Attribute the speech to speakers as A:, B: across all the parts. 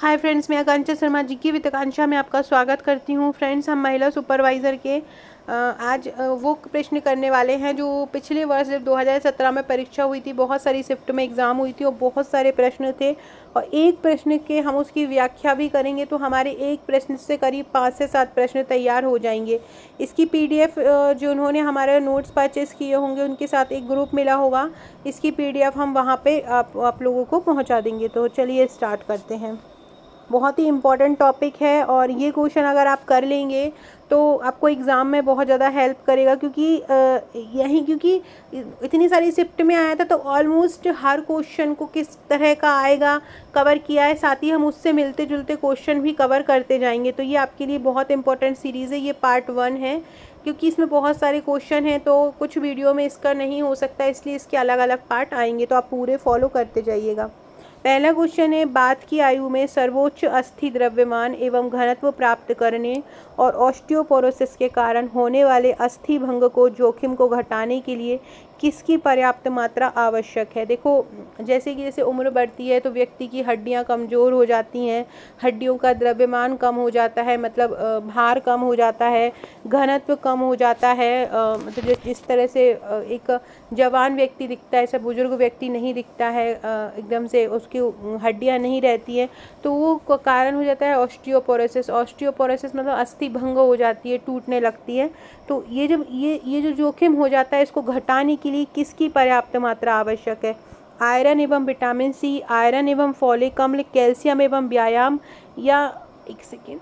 A: Hi friends, मैं आकांक्षा शर्मा जी की वित्ताकांक्षा में आपका स्वागत करती हूँ। फ्रेंड्स, हम महिला सुपरवाइज़र के आज वो प्रश्न करने वाले हैं जो पिछले वर्ष जब 2017 में परीक्षा हुई थी, बहुत सारी शिफ्ट में एग्ज़ाम हुई थी और बहुत सारे प्रश्न थे और एक प्रश्न के हम उसकी व्याख्या भी करेंगे तो हमारे एक प्रश्न से करीब 5 से 7 प्रश्न तैयार हो जाएंगे। इसकी PDF जो उन्होंने हमारे नोट्स परचेज़ किए होंगे उनके साथ एक ग्रुप मिला होगा, इसकी PDF हम वहाँ पे आप लोगों को पहुँचा देंगे। तो चलिए स्टार्ट करते हैं। बहुत ही इम्पॉर्टेंट टॉपिक है और ये क्वेश्चन अगर आप कर लेंगे तो आपको एग्ज़ाम में बहुत ज़्यादा हेल्प करेगा, क्योंकि इतनी सारी शिफ्ट में आया था तो ऑलमोस्ट हर क्वेश्चन को किस तरह का आएगा कवर किया है, साथ ही हम उससे मिलते जुलते क्वेश्चन भी कवर करते जाएंगे। तो ये आपके लिए बहुत इंपॉर्टेंट सीरीज़ है। ये पार्ट 1 है क्योंकि इसमें बहुत सारे क्वेश्चन हैं तो कुछ वीडियो में इसका नहीं हो सकता, इसलिए इसके अलग अलग पार्ट आएंगे, तो आप पूरे फॉलो करते जाइएगा। पहला क्वेश्चन है, बात की आयु में सर्वोच्च अस्थि द्रव्यमान एवं घनत्व प्राप्त करने और ऑस्टियोपोरोसिस के कारण होने वाले अस्थि भंग को जोखिम को घटाने के लिए किसकी पर्याप्त मात्रा आवश्यक है। देखो, जैसे उम्र बढ़ती है तो व्यक्ति की हड्डियां कमज़ोर हो जाती हैं, हड्डियों का द्रव्यमान कम हो जाता है, मतलब भार कम हो जाता है, घनत्व कम हो जाता है। मतलब जिस तरह से एक जवान व्यक्ति दिखता है ऐसा बुजुर्ग व्यक्ति नहीं दिखता है, एकदम से उसकी हड्डियां नहीं रहती हैं, तो वो कारण हो जाता है ऑस्टियोपोरोसिस। ऑस्टियोपोरोसिस मतलब अस्थि भंग हो जाती है, टूटने लगती है। तो ये जो जोखिम हो जाता है इसको घटाने के लिए किसकी पर्याप्त मात्रा आवश्यक है। आयरन एवं विटामिन सी, आयरन एवं फोलिक अम्ल, कैल्शियम एवं व्यायाम, या एक सेकेंड,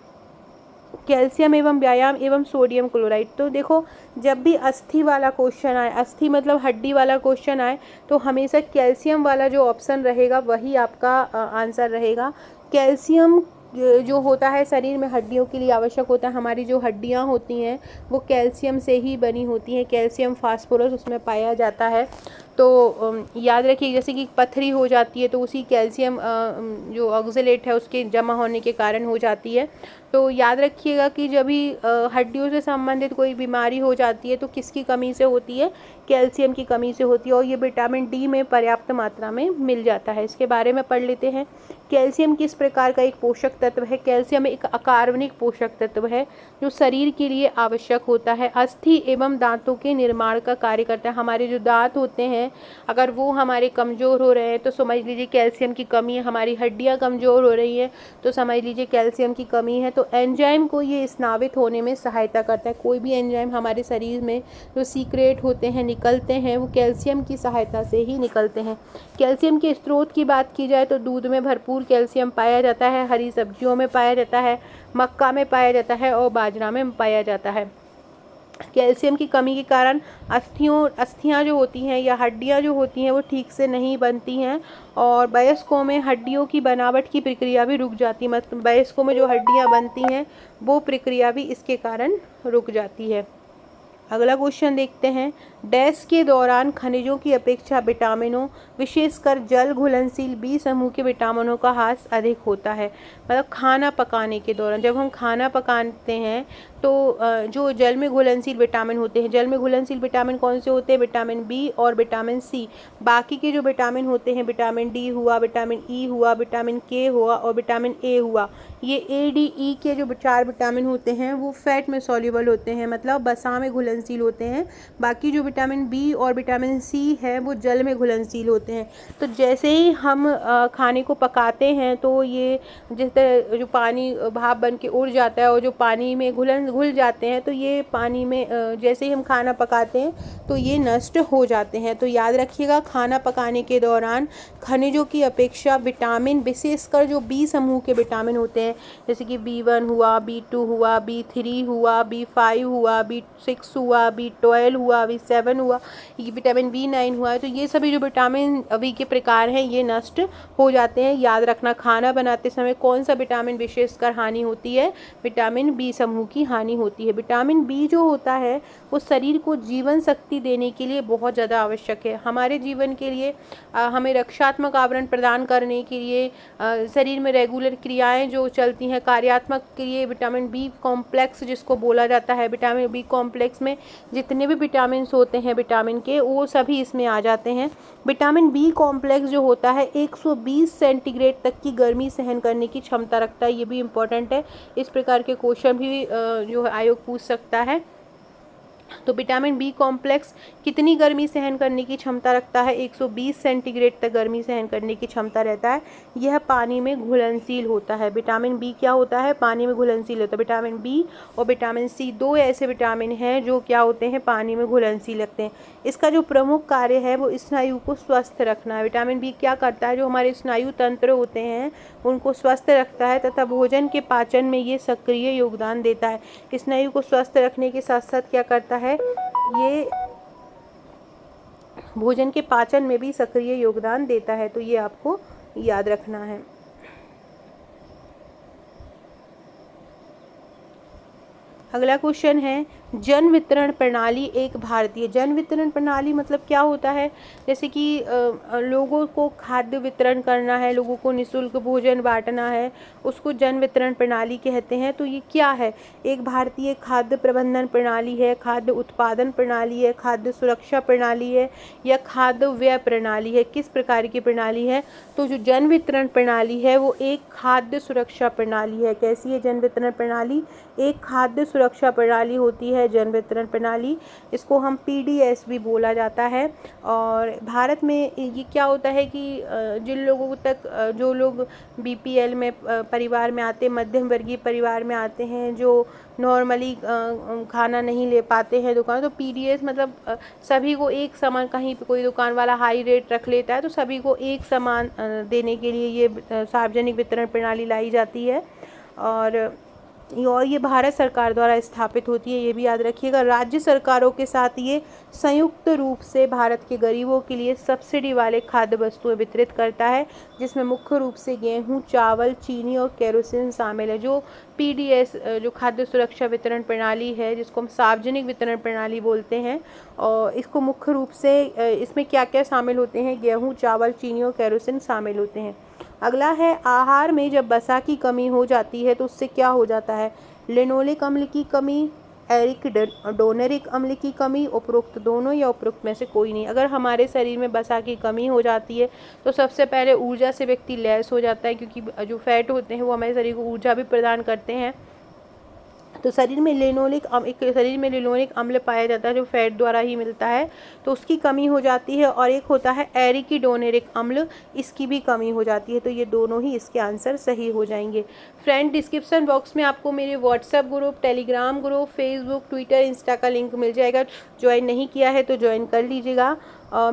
A: कैल्शियम एवं व्यायाम एवं सोडियम क्लोराइड। तो देखो, जब भी अस्थि वाला क्वेश्चन आए, अस्थि मतलब हड्डी वाला क्वेश्चन आए, तो हमेशा कैल्शियम वाला जो ऑप्शन रहेगा वही आपका आंसर रहेगा। कैल्शियम जो होता है शरीर में हड्डियों के लिए आवश्यक होता है। हमारी जो हड्डियां होती हैं वो कैल्शियम से ही बनी होती हैं, कैल्शियम फास्फोरस उसमें पाया जाता है। तो याद रखिए, जैसे कि पथरी हो जाती है तो उसी कैल्शियम जो ऑक्जेलेट है उसके जमा होने के कारण हो जाती है। तो याद रखिएगा कि जब भी हड्डियों से संबंधित कोई बीमारी हो जाती है तो किसकी कमी से होती है, कैल्शियम की कमी से होती है, और ये विटामिन डी में पर्याप्त मात्रा में मिल जाता है। इसके बारे में पढ़ लेते हैं। कैल्शियम किस प्रकार का एक पोषक तत्व है। कैल्शियम एक अकार्बनिक पोषक तत्व है जो शरीर के लिए आवश्यक होता है। अस्थि एवं दांतों के निर्माण का कार्य करता है। हमारे जो दांत होते हैं अगर वो हमारे कमज़ोर हो रहे हैं तो समझ लीजिए कैल्शियम की कमी है। हमारी हड्डियाँ कमज़ोर हो रही हैं तो समझ लीजिए कैल्शियम की कमी है। तो एंजाइम को ये स्नावित होने में सहायता करता है। कोई भी एंजाइम हमारे शरीर में जो सीक्रेट होते हैं, निकलते हैं, वो कैल्शियम की सहायता से ही निकलते हैं। कैल्शियम के स्रोत की बात की जाए तो दूध में भरपूर कैल्शियम पाया जाता है, हरी सब्जियों में पाया जाता है, मक्का में पाया जाता है और बाजरा में पाया जाता है। कैल्शियम की कमी के कारण अस्थियां जो होती हैं या हड्डियां जो होती हैं वो ठीक से नहीं बनती हैं और वयस्कों में हड्डियों की बनावट की प्रक्रिया भी रुक जाती है। मतलब वयस्कों में जो हड्डियां बनती हैं वो प्रक्रिया भी इसके कारण रुक जाती है। अगला क्वेश्चन देखते हैं। डैश के दौरान खनिजों की अपेक्षा विटामिनों, विशेषकर जल घुलनशील बी समूह के विटामिनों का ह्रास अधिक होता है। मतलब खाना पकाने के दौरान जब हम खाना पकाते हैं तो जो जल में घुलनशील विटामिन होते हैं, जल में घुलनशील विटामिन कौन से होते हैं, विटामिन बी और विटामिन सी। बाकी के जो विटामिन होते हैं, विटामिन डी हुआ, विटामिन ई हुआ, विटामिन के हुआ और विटामिन ए हुआ, ये ए डी ई के जो 4 विटामिन होते हैं वो फैट में सॉल्युबल होते हैं, मतलब वसा में घुलनशील होते हैं। बाकी जो विटामिन बी और विटामिन सी है वो जल में घुलनशील होते हैं। तो जैसे ही हम खाने को पकाते हैं तो ये जिस तरह जो पानी भाप बन के उड़ जाता है और जो पानी में घुल जाते हैं, तो ये पानी में जैसे ही हम खाना पकाते हैं तो ये नष्ट हो जाते हैं। तो याद रखिएगा, खाना पकाने के दौरान खनिजों की अपेक्षा विटामिन, विशेषकर जो बी समूह के विटामिन होते हैं जैसे कि B1 हुआ, B2 हुआ, B3 हुआ, B5 हुआ, B6 हुआ, B12 हुआ, B7 हुआ, ये विटामिन B9 हुआ है, तो ये सभी जो विटामिन बी के प्रकार हैं ये नष्ट हो जाते हैं। याद रखना, खाना बनाते समय कौन सा विटामिन विशेषकर हानि होती है, विटामिन बी समूह की हानि होती है। विटामिन बी जो होता है वो शरीर को जीवन शक्ति देने के लिए बहुत ज़्यादा आवश्यक है। हमारे जीवन के लिए हमें रक्षात्मक आवरण प्रदान करने के लिए शरीर में रेगुलर क्रियाएं जो चलती हैं। कार्यात्मक क्रिया विटामिन बी कॉम्प्लेक्स जिसको बोला जाता है, विटामिन बी कॉम्प्लेक्स में जितने भी विटामिन होते हैं विटामिन के, वो सभी इसमें आ जाते हैं। विटामिन बी कॉम्प्लेक्स जो होता है 120 सेंटीग्रेड तक की गर्मी सहन करने की क्षमता रखता है। ये भी इम्पोर्टेंट है, इस प्रकार के क्वेश्चन भी जो है आयोग पूछ सकता है। तो विटामिन बी कॉम्प्लेक्स कितनी गर्मी सहन करने की क्षमता रखता है? 120 सेंटीग्रेड तक गर्मी सहन करने की क्षमता रहता है। यह पानी में घुलनशील होता है। विटामिन बी क्या होता है? पानी में घुलनशील होता है। विटामिन बी और विटामिन सी दो ऐसे विटामिन हैं जो क्या होते हैं? पानी में घुलनशील लगते हैं। इसका जो प्रमुख कार्य है वो स्नायु को स्वस्थ रखना है। विटामिन बी क्या करता है? जो हमारे स्नायु तंत्र होते हैं उनको स्वस्थ रखता है तथा भोजन के पाचन में ये सक्रिय योगदान देता है। स्नायु को स्वस्थ रखने के साथ साथ क्या करता है? ये भोजन के पाचन में भी सक्रिय योगदान देता है। तो ये आपको याद रखना है। अगला क्वेश्चन है, जन वितरण प्रणाली एक भारतीय। जन वितरण प्रणाली मतलब क्या होता है? जैसे कि लोगों को खाद्य वितरण करना है, लोगों को निःशुल्क भोजन बांटना है, उसको जन वितरण प्रणाली कहते हैं। तो ये क्या है? एक भारतीय खाद्य प्रबंधन प्रणाली है, खाद्य उत्पादन प्रणाली है, खाद्य सुरक्षा प्रणाली है या खाद्य व्यय प्रणाली है? किस प्रकार की प्रणाली है? तो जो जन वितरण प्रणाली है वो एक खाद्य सुरक्षा प्रणाली है। कैसी है जन वितरण प्रणाली? एक खाद्य सुरक्षा प्रणाली होती है जन वितरण प्रणाली। इसको हम पीडीएस भी बोला जाता है। और भारत में ये क्या होता है कि जिन लोगों तक जो लोग बीपीएल में परिवार में आते, मध्यम वर्गीय परिवार में आते हैं, जो नॉर्मली खाना नहीं ले पाते हैं दुकान, तो पीडीएस मतलब सभी को एक समान, कहीं पे कोई दुकान वाला हाई रेट रख लेता है तो सभी को एक समान देने के लिए ये सार्वजनिक वितरण प्रणाली लाई जाती है। और ये भारत सरकार द्वारा स्थापित होती है, ये भी याद रखिएगा। राज्य सरकारों के साथ ये संयुक्त रूप से भारत के गरीबों के लिए सब्सिडी वाले खाद्य वस्तुएं वितरित करता है, जिसमें मुख्य रूप से गेहूं, चावल, चीनी और केरोसिन शामिल है। जो पीडीएस जो खाद्य सुरक्षा वितरण प्रणाली है, जिसको हम सार्वजनिक वितरण प्रणाली बोलते हैं, और इसको मुख्य रूप से इसमें क्या क्या शामिल होते हैं? गेहूँ, चावल, चीनी और केरोसिन शामिल होते हैं। अगला है, आहार में जब वसा की कमी हो जाती है तो उससे क्या हो जाता है? लिनोलिक अम्ल की कमी, एरिकिडोनेरिक अम्ल की कमी, उपरोक्त दोनों या उपरोक्त में से कोई नहीं। अगर हमारे शरीर में वसा की कमी हो जाती है तो सबसे पहले ऊर्जा से व्यक्ति लैस हो जाता है, क्योंकि जो फैट होते हैं वो हमारे शरीर को ऊर्जा भी प्रदान करते हैं। तो शरीर में लिनोलिक अम्ल पाया जाता है जो फैट द्वारा ही मिलता है, तो उसकी कमी हो जाती है। और एक होता है एरिकिडोनेरिक अम्ल, इसकी भी कमी हो जाती है। तो ये दोनों ही इसके आंसर सही हो जाएंगे। फ्रेंड, डिस्क्रिप्शन बॉक्स में आपको मेरे WhatsApp group, Telegram group, Facebook, Twitter, Insta का लिंक मिल जाएगा। ज्वाइन नहीं किया है तो ज्वाइन कर लीजिएगा।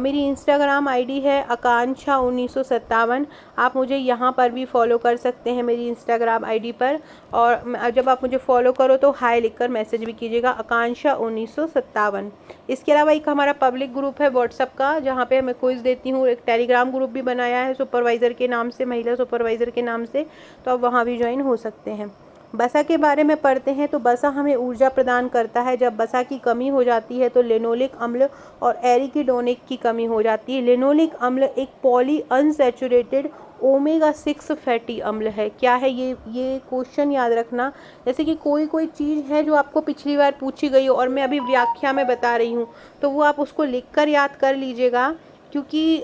A: मेरी इंस्टाग्राम आईडी है आकांक्षा 1957। आप मुझे यहाँ पर भी फॉलो कर सकते हैं मेरी इंस्टाग्राम आईडी पर। और जब आप मुझे फॉलो करो तो हाय लिखकर मैसेज भी कीजिएगा, आकांक्षा 1957। इसके अलावा एक हमारा पब्लिक ग्रुप है व्हाट्सएप का, जहाँ पे मैं क्विज देती हूँ। एक टेलीग्राम ग्रुप भी बनाया है सुपरवाइज़र के नाम से, महिला सुपरवाइज़र के नाम से, तो आप वहाँ भी ज्वाइन हो सकते हैं। वसा के बारे में पढ़ते हैं। तो वसा हमें ऊर्जा प्रदान करता है। जब वसा की कमी हो जाती है तो लिनोलिक अम्ल और एरिकिडोनिक की कमी हो जाती है। लिनोलिक अम्ल एक पॉली अनसैचुरेटेड ओमेगा 6 फैटी अम्ल है। क्या है ये क्वेश्चन याद रखना। जैसे कि कोई चीज़ है जो आपको पिछली बार पूछी गई हो और मैं अभी व्याख्या में बता रही हूँ, तो वो आप उसको लिखकर याद कर लीजिएगा, क्योंकि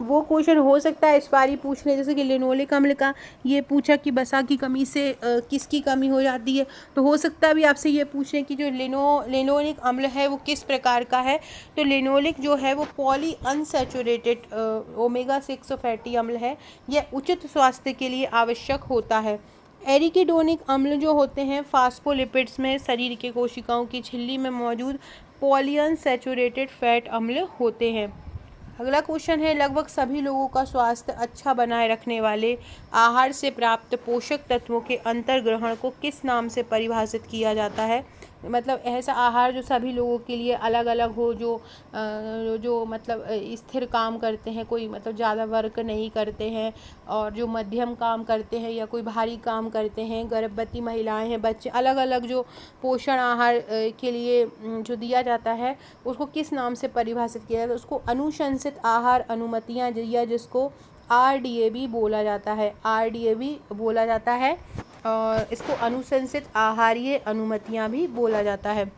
A: वो क्वेश्चन हो सकता है इस बार ही पूछ ले। जैसे कि लिनोलिक अम्ल का ये पूछा कि वसा की कमी से किसकी कमी हो जाती है, तो हो सकता है अभी आपसे ये पूछें कि जो लिनोलिक अम्ल है वो किस प्रकार का है। तो लिनोलिक जो है वो पॉली अनसैचुरेटेड ओमेगा 6 फैटी अम्ल है। यह उचित स्वास्थ्य के लिए आवश्यक होता है। एरिकिडोनिक अम्ल जो होते हैं फास्फोलिपिड्स में शरीर के कोशिकाओं की झिल्ली में मौजूद पॉलीअनसैचुरेटेड फैट अम्ल होते हैं। अगला क्वेश्चन है, लगभग सभी लोगों का स्वास्थ्य अच्छा बनाए रखने वाले आहार से प्राप्त पोषक तत्वों के अंतर्ग्रहण को किस नाम से परिभाषित किया जाता है? मतलब ऐसा आहार जो सभी लोगों के लिए अलग अलग हो, जो मतलब स्थिर काम करते हैं, कोई मतलब ज़्यादा वर्क नहीं करते हैं, और जो मध्यम काम करते हैं या कोई भारी काम करते हैं, गर्भवती महिलाएं हैं, बच्चे, अलग अलग जो पोषण आहार के लिए जो दिया जाता है उसको किस नाम से परिभाषित किया जाता है? उसको अनुशंसित आहार अनुमतियाँ, या जिसको RDA भी बोला जाता है, RDA भी बोला जाता है। और इसको अनुशंसित आहारीय अनुमतियाँ भी बोला जाता है।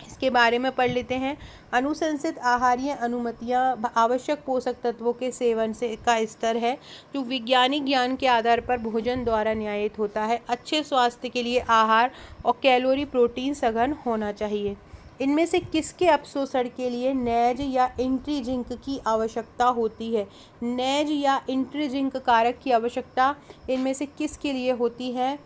A: इसके बारे में पढ़ लेते हैं। अनुशंसित आहारीय अनुमतियाँ आवश्यक पोषक तत्वों के सेवन से का स्तर है जो वैज्ञानिक ज्ञान के आधार पर भोजन द्वारा न्यायित होता है। अच्छे स्वास्थ्य के लिए आहार और कैलोरी प्रोटीन सघन होना चाहिए। इनमें से किसके अपशोषण के लिए नेज या इंट्रीजिंक की आवश्यकता होती है? नेज या इंट्रीजिंक कारक की आवश्यकता इनमें से किसके लिए होती है?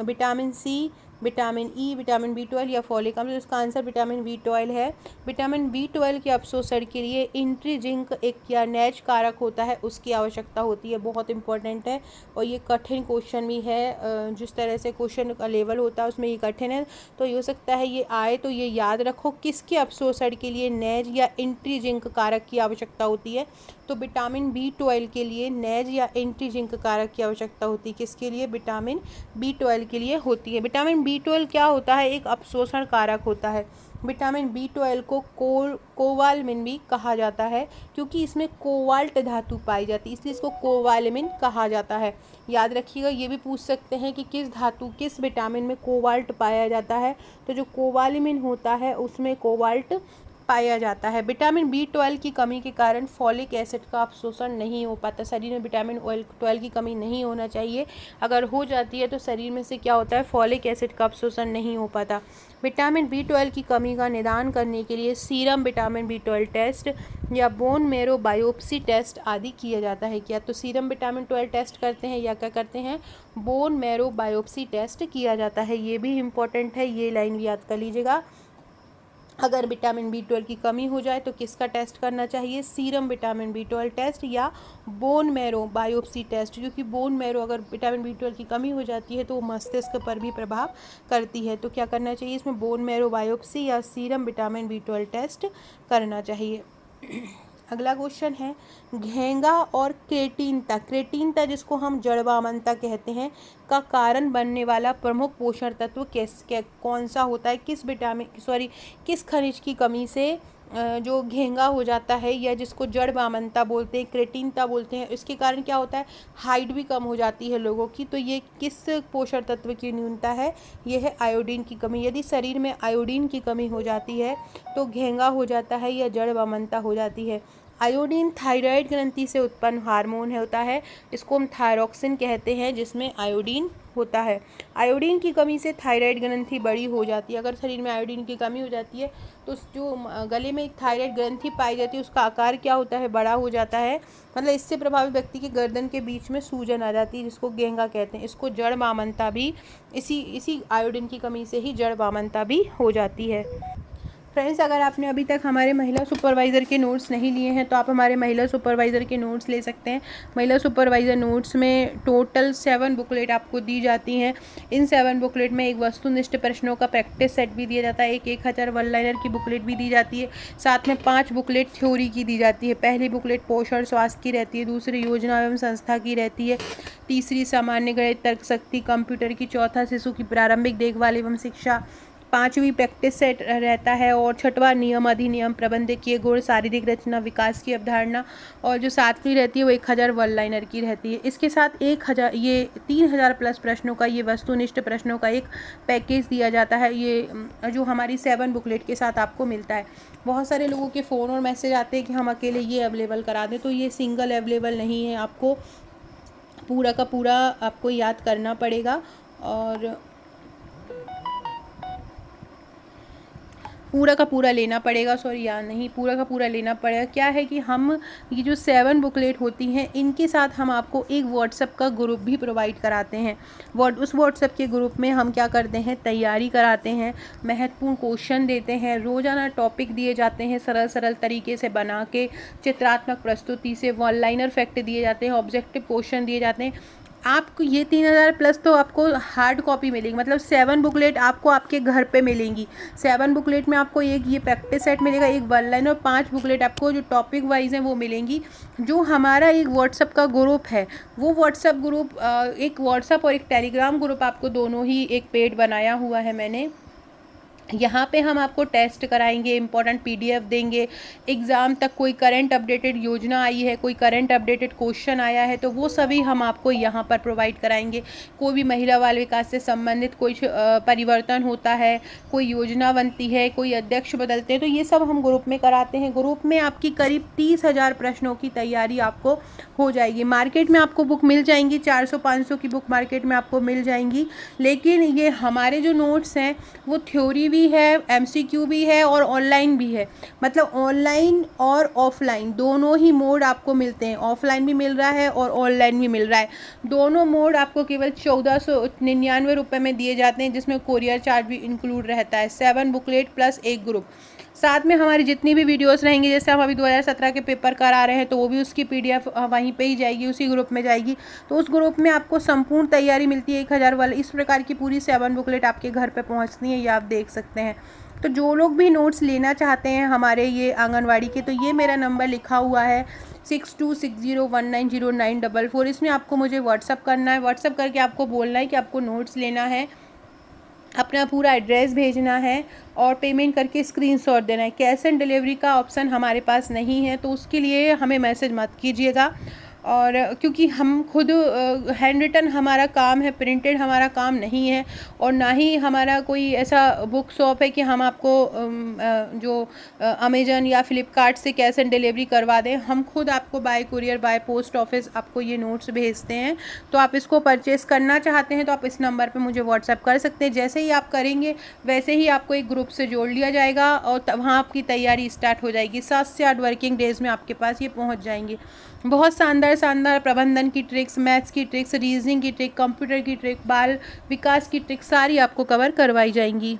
A: Vitamin C, vitamin E, vitamin B12 या फॉलिक अम्ल। इसका आंसर विटामिन B12 है। विटामिन B12 के अपशोषण के लिए इंट्रीजिंक एक या नेज कारक होता है, उसकी आवश्यकता होती है। बहुत इंपॉर्टेंट है और ये कठिन क्वेश्चन भी है। जिस तरह से क्वेश्चन का लेवल होता है उसमें ये कठिन है, तो ये हो सकता है ये आए तो ये याद रखो। किसके अपशोषण के लिए नेज या इंट्रीजिंक कारक की आवश्यकता होती है? तो विटामिन B12 के लिए नेज या इंट्रीजिंक कारक की आवश्यकता होती है। किसके लिए? विटामिन B12 के लिए होती है। विटामिन B12 क्या होता है? एक अपशोषण कारक होता है। विटामिन B12 को कोवालमिन भी कहा जाता है क्योंकि इसमें कोवाल्ट धातु पाई जाती है, इसलिए इसको कोवालमिन कहा जाता है। याद रखिएगा, ये भी पूछ सकते हैं कि किस धातु, किस विटामिन में कोवाल्ट पाया जाता है। तो जो कोवालमिन होता है उसमें कोवाल्ट पाया जाता है। विटामिन B12 की कमी के कारण फॉलिक एसिड का अपशोषण नहीं हो पाता। शरीर में विटामिन 12 की कमी नहीं होना चाहिए। अगर हो जाती है तो शरीर में से क्या होता है? फॉलिक एसिड का अपशोषण नहीं हो पाता। विटामिन B12 की कमी का निदान करने के लिए सीरम विटामिन B12 टेस्ट या बोन मैरो बायोप्सी टेस्ट आदि किया जाता है। क्या तो सीरम विटामिन 12 टेस्ट करते हैं या क्या करते हैं? बोन मैरो बायोप्सी टेस्ट किया जाता है। ये भी इम्पोर्टेंट है, ये लाइन भी याद कर लीजिएगा। अगर विटामिन B12 की कमी हो जाए तो किसका टेस्ट करना चाहिए? सीरम विटामिन B12 टेस्ट या बोन मैरो बायोप्सी टेस्ट, क्योंकि बोन मैरो अगर विटामिन B12 की कमी हो जाती है तो वो मस्तिष्क पर भी प्रभाव करती है। तो क्या करना चाहिए इसमें? बोन मैरो बायोप्सी या सीरम विटामिन B12 टेस्ट करना चाहिए। अगला क्वेश्चन है, घेंगा और क्रेटीनता जिसको हम जड़बामनता कहते हैं का कारण बनने वाला प्रमुख पोषण तत्व कौन सा होता है? किस खनिज की कमी से जो घेंगा हो जाता है या जिसको जड़बामनता बोलते हैं, क्रेटीनता बोलते हैं, इसके कारण क्या होता है? हाइट भी कम हो जाती है लोगों की। तो ये किस पोषण तत्व की न्यूनता है? ये है आयोडीन की कमी। यदि शरीर में आयोडीन की कमी हो जाती है तो घेंगा हो जाता है या जड़बामनता हो जाती है। आयोडीन थायराइड ग्रंथि से उत्पन्न हार्मोन होता है, इसको हम थायरॉक्सिन कहते हैं, जिसमें आयोडीन होता है। आयोडीन की कमी से थायराइड ग्रंथि बड़ी हो जाती है। अगर शरीर में आयोडीन की कमी हो जाती है तो जो गले में एक थायराइड ग्रंथि पाई जाती है उसका आकार क्या होता है? बड़ा हो जाता है। मतलब इससे प्रभावित व्यक्ति के गर्दन के बीच में सूजन आ जाती है, जिसको घेंगा कहते हैं। इसको जड़बामनता भी इसी आयोडीन की कमी से ही जड़बामनता भी हो जाती है। फ्रेंड्स, अगर आपने अभी तक हमारे महिला सुपरवाइज़र के नोट्स नहीं लिए हैं तो आप हमारे महिला सुपरवाइज़र के नोट्स ले सकते हैं। महिला सुपरवाइज़र नोट्स में टोटल 7 बुकलेट आपको दी जाती हैं। इन 7 बुकलेट में एक वस्तुनिष्ठ प्रश्नों का प्रैक्टिस सेट भी दिया जाता है, एक 1000 वन लाइनर की बुकलेट भी दी जाती है, साथ में 5 बुकलेट थ्योरी की दी जाती है। पहली बुकलेट पोषण स्वास्थ्य की रहती है, दूसरी योजना एवं संस्था की रहती है, तीसरी सामान्य गणित तर्क शक्ति कंप्यूटर की, चौथा शिशु की प्रारंभिक देखभाल एवं शिक्षा, 5वीं प्रैक्टिस सेट रहता है और 6वां नियम अधिनियम प्रबंधकीय गुण शारीरिक रचना विकास की अवधारणा, और जो 7वीं रहती है वो 1000 वन लाइनर की रहती है। इसके साथ 3000 प्लस प्रश्नों का ये वस्तुनिष्ठ प्रश्नों का एक पैकेज दिया जाता है, ये जो हमारी 7 बुकलेट के साथ आपको मिलता है। बहुत सारे लोगों के फ़ोन और मैसेज आते हैं कि हम अकेले ये अवेलेबल करा दें, तो ये सिंगल अवेलेबल नहीं है, आपको पूरा का पूरा आपको याद करना पड़ेगा और पूरा का पूरा लेना पड़ेगा। पूरा का पूरा लेना पड़ेगा। क्या है कि हम ये जो 7 बुकलेट होती हैं इनके साथ हम आपको एक व्हाट्सएप का ग्रुप भी प्रोवाइड कराते हैं। उस व्हाट्सएप के ग्रुप में हम क्या करते हैं? तैयारी कराते हैं, महत्वपूर्ण क्वेश्चन देते हैं, रोज़ाना टॉपिक दिए जाते हैं सरल सरल तरीके से बना के, चित्रात्मक प्रस्तुति से, वन लाइनर फैक्ट दिए जाते हैं, ऑब्जेक्टिव क्वेश्चन दिए जाते हैं। आपको ये 3000 प्लस तो आपको हार्ड कॉपी मिलेगी, मतलब 7 बुकलेट आपको आपके घर पे मिलेंगी। 7 बुकलेट में आपको एक ये प्रैक्टिस सेट मिलेगा, एक वन लाइन, और 5 बुकलेट आपको जो टॉपिक वाइज हैं वो मिलेंगी। जो हमारा एक व्हाट्सएप का ग्रुप है वो व्हाट्सएप ग्रुप, एक व्हाट्सएप और एक टेलीग्राम ग्रुप, आपको दोनों ही एक पेड बनाया हुआ है मैंने। यहाँ पे हम आपको टेस्ट कराएंगे, इम्पॉर्टेंट पीडीएफ देंगे, एग्ज़ाम तक कोई करंट अपडेटेड योजना आई है, कोई करंट अपडेटेड क्वेश्चन आया है तो वो सभी हम आपको यहाँ पर प्रोवाइड कराएंगे। कोई भी महिला बाल विकास से संबंधित कोई परिवर्तन होता है, कोई योजना बनती है, कोई अध्यक्ष बदलते हैं, तो ये सब हम ग्रुप में कराते हैं। ग्रुप में आपकी करीब 30,000 प्रश्नों की तैयारी आपको हो जाएगी। मार्केट में आपको बुक मिल जाएंगी, 400-500 की बुक मार्केट में आपको मिल जाएंगी, लेकिन ये हमारे जो नोट्स हैं वो थ्योरी भी है, एमसीक्यू भी है और ऑनलाइन भी है। मतलब ऑनलाइन और ऑफलाइन दोनों ही मोड आपको मिलते हैं। ऑफलाइन भी मिल रहा है और ऑनलाइन भी मिल रहा है। दोनों मोड आपको केवल 1499 रुपये में दिए जाते हैं, जिसमें कोरियर चार्ज भी इंक्लूड रहता है। 7 बुकलेट प्लस 1 ग्रुप। साथ में हमारी जितनी भी वीडियोस रहेंगी, जैसे हम अभी 2017 के पेपर करा रहे हैं तो वो भी उसकी पीडीएफ वहीं पे ही जाएगी, उसी ग्रुप में जाएगी। तो उस ग्रुप में आपको संपूर्ण तैयारी मिलती है 1000 वाला। इस प्रकार की पूरी 7 बुकलेट आपके घर पे पहुंचती है, ये आप देख सकते हैं। तो जो लोग भी नोट्स लेना चाहते हैं हमारे ये आंगनवाड़ी के, तो ये मेरा नंबर लिखा हुआ है 6260190944। इसमें आपको मुझे व्हाट्सअप करना है। व्हाट्सअप करके आपको बोलना है कि आपको नोट्स लेना है, अपना पूरा एड्रेस भेजना है और पेमेंट करके स्क्रीनशॉट देना है। कैश ऑन डिलीवरी का ऑप्शन हमारे पास नहीं है, तो उसके लिए हमें मैसेज मत कीजिएगा। और क्योंकि हम खुद हैंड रिटन हमारा काम है, प्रिंटेड हमारा काम नहीं है, और ना ही हमारा कोई ऐसा बुक शॉप है कि हम आपको जो अमेजन या फ्लिपकार्ट से कैश ऑन डिलीवरी करवा दें। हम खुद आपको bye courier, by post office आपको ये नोट्स भेजते हैं। तो आप इसको परचेज़ करना चाहते हैं तो आप इस नंबर पे मुझे व्हाट्सअप कर सकते हैं। जैसे ही आप करेंगे वैसे ही आपको एक ग्रुप से जोड़ लिया जाएगा और वहाँ आपकी तैयारी स्टार्ट हो जाएगी। 7 से 8 वर्किंग डेज़ में आपके पास ये पहुँच जाएंगी। बहुत शानदार प्रबंधन की ट्रिक्स, मैथ्स की ट्रिक्स, रीजनिंग की ट्रिक, कंप्यूटर की ट्रिक, बाल विकास की ट्रिक सारी आपको कवर करवाई जाएंगी।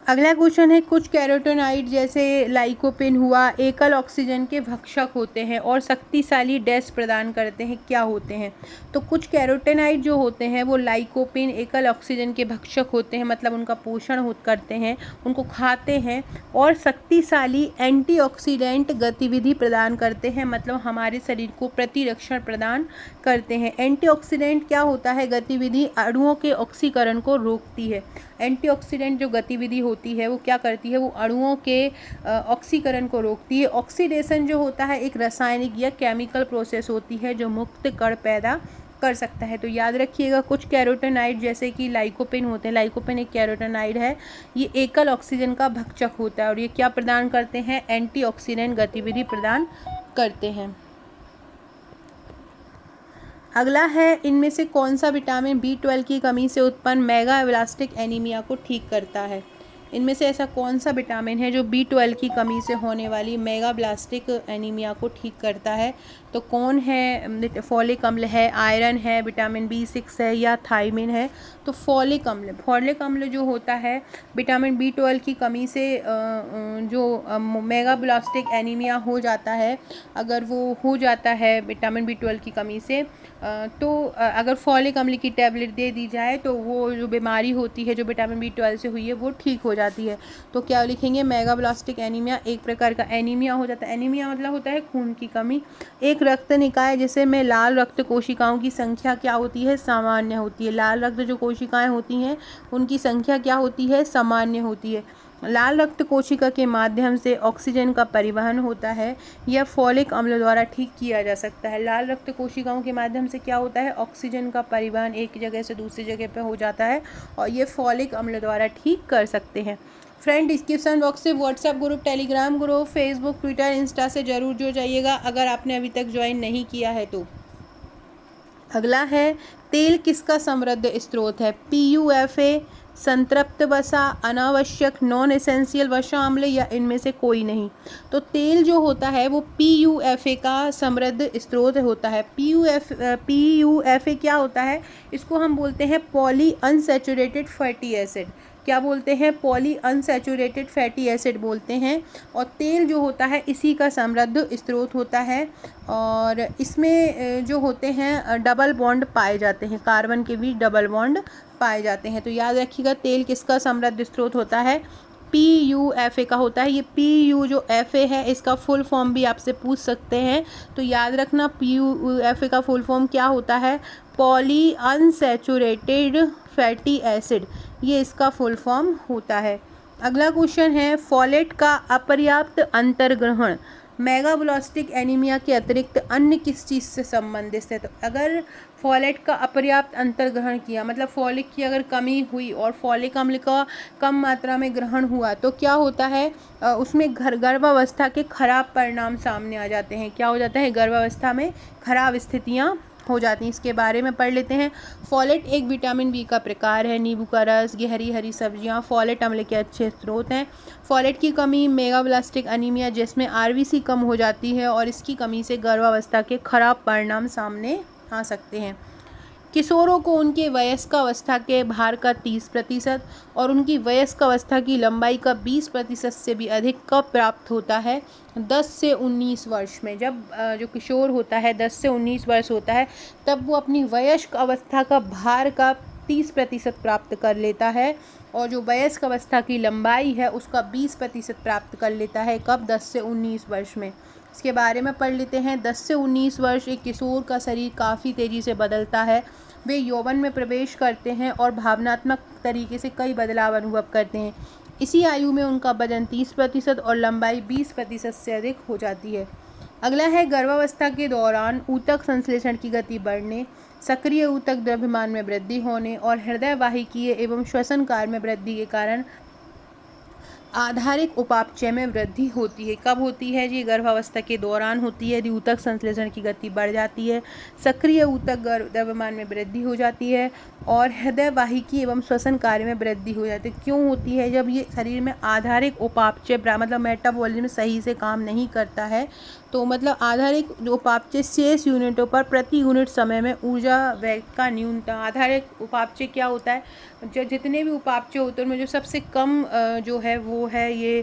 A: अगला क्वेश्चन है, कुछ कैरोटेनॉइड जैसे लाइकोपेन हुआ एकल ऑक्सीजन के भक्षक होते हैं और शक्तिशाली डैश प्रदान करते हैं, क्या होते हैं? तो कुछ कैरोटेनॉइड जो होते हैं वो लाइकोपेन एकल ऑक्सीजन के भक्षक होते हैं, मतलब उनका पोषण करते हैं, उनको खाते हैं और शक्तिशाली एंटीऑक्सीडेंट गतिविधि प्रदान करते हैं, मतलब हमारे शरीर को प्रतिरक्षण प्रदान करते हैं। एंटीऑक्सीडेंट क्या होता है? गतिविधि अणुओं के ऑक्सीकरण को रोकती है। एंटीऑक्सीडेंट जो गतिविधि होती है वो क्या करती है? वो अणुओं के ऑक्सीकरण को रोकती है। ऑक्सीडेशन जो होता है एक रासायनिक या केमिकल प्रोसेस होती है जो मुक्त कण पैदा कर सकता है। तो याद रखिएगा, कुछ कैरोटेनॉइड जैसे कि लाइकोपेन होते हैं, लाइकोपेन एक कैरोटेनॉइड है, ये एकल ऑक्सीजन का भक्षक होता है और ये क्या प्रदान करते हैं? एंटीऑक्सीडेंट गतिविधि प्रदान करते हैं। अगला है, इनमें से कौन सा विटामिन B12 की कमी से उत्पन्न मेगाब्लास्टिक एनीमिया को ठीक करता है? इनमें से ऐसा कौन सा विटामिन है जो B12 की कमी से होने वाली मेगाब्लास्टिक एनीमिया को ठीक करता है? तो कौन है? फॉलिक अम्ल है, आयरन है, विटामिन B6 है या थायमिन है? तो फॉलिक अम्ल। फॉलिक अम्ल जो होता है विटामिन B12 की कमी से जो मेगाब्लास्टिक एनीमिया हो जाता है, अगर वो हो जाता है विटामिन B12 की कमी से, तो अगर फॉलिक अम्ल की टैबलेट दे दी जाए तो वो जो बीमारी होती है जो विटामिन B12 से हुई है वो ठीक हो जाती है। तो क्या लिखेंगे? मेगाब्लास्टिक एनीमिया एक प्रकार का एनीमिया हो जाता है। एनीमिया मतलब होता है खून की कमी। एक रक्त निकाय जिसे में लाल रक्त कोशिकाओं की संख्या क्या होती है? सामान्य होती है। लाल रक्त जो कोशिकाएं होती हैं उनकी संख्या क्या होती है? सामान्य होती है। लाल रक्त कोशिका के माध्यम से ऑक्सीजन का परिवहन होता है, यह फॉलिक अम्ल द्वारा ठीक किया जा सकता है। लाल रक्त कोशिकाओं के माध्यम से क्या होता है? ऑक्सीजन का परिवहन एक जगह से दूसरी जगह पे हो जाता है और ये फॉलिक अम्ल द्वारा ठीक कर सकते हैं। फ्रेंड, डिस्क्रिप्शन बॉक्स से WhatsApp group, Telegram group, Facebook, Twitter, Insta से ज़रूर जुड़ जाइएगा अगर आपने अभी तक ज्वाइन नहीं किया है तो। अगला है, तेल किसका समृद्ध स्रोत है? PUFA, संतृप्त वसा, अनावश्यक नॉन एसेंशियल वसा अम्ल या इनमें से कोई नहीं? तो तेल जो होता है वो PUFA का समृद्ध स्रोत होता है। PUFA क्या होता है? इसको हम बोलते हैं पॉली अनसैचुरेटेड फैटी एसिड। क्या बोलते हैं? पॉली अनसैचुरेटेड फैटी एसिड बोलते हैं। और तेल जो होता है इसी का समृद्ध स्रोत होता है और इसमें जो होते हैं डबल बॉन्ड पाए जाते हैं, कार्बन के बीच डबल बॉन्ड पाए जाते हैं। तो याद रखिएगा, तेल किसका समृद्ध स्रोत होता है? PUFA का होता है। ये PU जो FA है इसका फुल फॉर्म भी आपसे पूछ सकते हैं, तो याद रखना PUFA का फुल फॉर्म क्या होता है, पॉली अनसैचुरेटेड फैटी एसिड, ये इसका फुल फॉर्म होता है। अगला क्वेश्चन है, फॉलेट का अपर्याप्त अंतर्ग्रहण मेगाब्लास्टिक एनीमिया के अतिरिक्त अन्य किस चीज़ से संबंधित है। तो अगर फॉलेट का अपर्याप्त अंतर्ग्रहण किया, मतलब फॉलिक की अगर कमी हुई और फॉलिक अम्ल का कम मात्रा में ग्रहण हुआ, तो क्या होता है, उसमें गर्भावस्था के खराब परिणाम सामने आ जाते हैं। क्या हो जाता है, गर्भावस्था में खराब स्थितियाँ हो जाती हैं। इसके बारे में पढ़ लेते हैं। फॉलेट एक विटामिन बी का प्रकार है। नींबू का रस, गहरी हरी सब्जियां फॉलेट अम्ल के अच्छे स्रोत हैं। फॉलेट की कमी मेगाब्लास्टिक एनीमिया जिसमें आरबीसी कम हो जाती है और इसकी कमी से गर्भावस्था के खराब परिणाम सामने आ सकते हैं। किशोरों को उनके वयस्क अवस्था के भार का 30% और उनकी वयस्क अवस्था की लंबाई का 20% से भी अधिक कब प्राप्त होता है, 10 से 19 वर्ष में। जब जो किशोर होता है 10 से 19 वर्ष होता है, तब वो अपनी वयस्क अवस्था का भार का 30% प्राप्त कर लेता है और जो वयस्क अवस्था की लंबाई है उसका 20% प्राप्त कर लेता है। कब, 10 से 19 वर्ष में। इसके बारे में पढ़ लेते हैं। 10 से 19 वर्ष एक किशोर का शरीर काफ़ी तेज़ी से बदलता है। वे यौवन में प्रवेश करते हैं और भावनात्मक तरीके से कई बदलाव अनुभव करते हैं। इसी आयु में उनका वजन 30% और लंबाई 20% से अधिक हो जाती है। अगला है, गर्भावस्था के दौरान ऊतक संश्लेषण की गति बढ़ने, सक्रिय ऊतक द्रव्यमान में वृद्धि होने और हृदय वाहिकीय एवं श्वसन कार्य में वृद्धि के कारण आधारिक उपापचय में वृद्धि होती है। कब होती है जी, गर्भावस्था के दौरान होती है। यदि ऊतक संश्लेषण की गति बढ़ जाती है, सक्रिय ऊतक द्रव्यमान में वृद्धि हो जाती है और हृदय वाहिकी एवं श्वसन कार्य में वृद्धि हो जाती है। क्यों होती है, जब ये शरीर में आधारिक उपापचय मतलब मेटाबॉलिज्म सही से काम नहीं करता है, तो मतलब आधारिक उपापचय शेष यूनिटों पर प्रति यूनिट समय में ऊर्जा व्यय का न्यूनतम। आधारिक उपापचय क्या होता है, जो जितने भी उपापचय होते हैं उनमें जो सबसे कम जो है वो है ये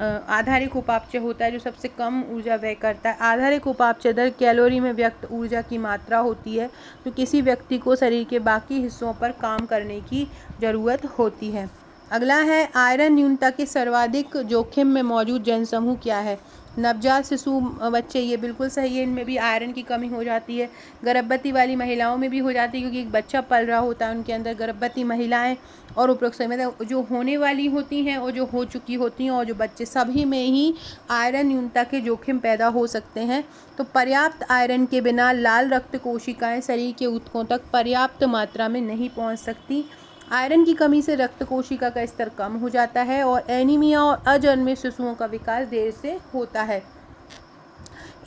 A: आधारिक उपापचय होता है, जो सबसे कम ऊर्जा व्यय करता है। आधारिक उपापचय दर कैलोरी में व्यक्त ऊर्जा की मात्रा होती है जो किसी व्यक्ति को शरीर के बाकी हिस्सों पर काम करने की ज़रूरत होती है। अगला है, आयरन न्यूनता के सर्वाधिक जोखिम में मौजूद जनसमूह क्या है। नवजात शिशु बच्चे, ये बिल्कुल सही है, इनमें भी आयरन की कमी हो जाती है। गर्भवती वाली महिलाओं में भी हो जाती है, क्योंकि एक बच्चा पल रहा होता है उनके अंदर। गर्भवती महिलाएं और उपरोक्त मतलब जो होने वाली होती हैं और जो हो चुकी होती हैं और जो बच्चे, सभी में ही आयरन न्यूनता के जोखिम पैदा हो सकते हैं। तो पर्याप्त आयरन के बिना लाल रक्त कोशिकाएँ शरीर के ऊतकों तक पर्याप्त मात्रा में नहीं पहुँच सकती। आयरन की कमी से रक्त कोशिका का स्तर कम हो जाता है और एनीमिया और अजन्मे शिशुओं का विकास देर से होता है।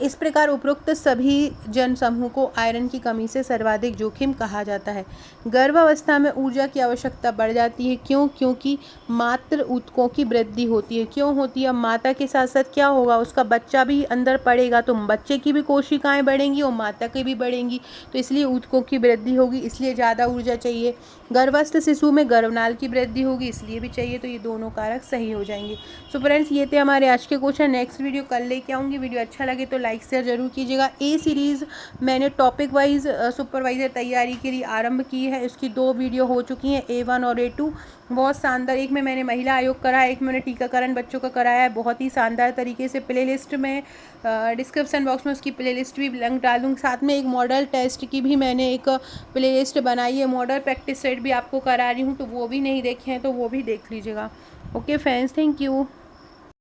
A: इस प्रकार उपरोक्त सभी जनसमूह को आयरन की कमी से सर्वाधिक जोखिम कहा जाता है। गर्भावस्था में ऊर्जा की आवश्यकता बढ़ जाती है। क्यों? क्योंकि मातृ ऊतकों की वृद्धि होती है। क्यों होती है? माता के साथ साथ क्या होगा, उसका बच्चा भी अंदर पड़ेगा, तो बच्चे की भी कोशिकाएं बढ़ेंगी और माता की भी बढ़ेंगी, तो इसलिए ऊतकों की वृद्धि होगी, इसलिए ज़्यादा ऊर्जा चाहिए। गर्भस्थ शिशु में गर्भनाल की वृद्धि होगी, इसलिए भी चाहिए, तो ये दोनों कारक सही हो जाएंगे। सो फ्रेंड्स, ये थे हमारे आज के क्वेश्चन। नेक्स्ट वीडियो कल लेके आऊँगी। वीडियो अच्छा लगे तो लाइक शेयर जरूर कीजिएगा। ए सीरीज़ मैंने टॉपिक वाइज सुपरवाइज़र तैयारी के लिए आरंभ की है। इसकी 2 वीडियो हो चुकी हैं, A1 और A2, बहुत शानदार। एक में मैंने महिला आयोग कराया, एक में मैंने टीकाकरण बच्चों का कराया है, बहुत ही शानदार तरीके से। प्लेलिस्ट में डिस्क्रिप्शन बॉक्स में उसकी प्लेलिस्ट भी लिंक डाल दूँगी। साथ में एक मॉडल टेस्ट की भी मैंने एक प्लेलिस्ट बनाई है, मॉडल प्रैक्टिस सेट भी आपको करा रही हूँ, तो वो भी नहीं देखे हैं तो वो भी देख लीजिएगा। Okay friends, thank you.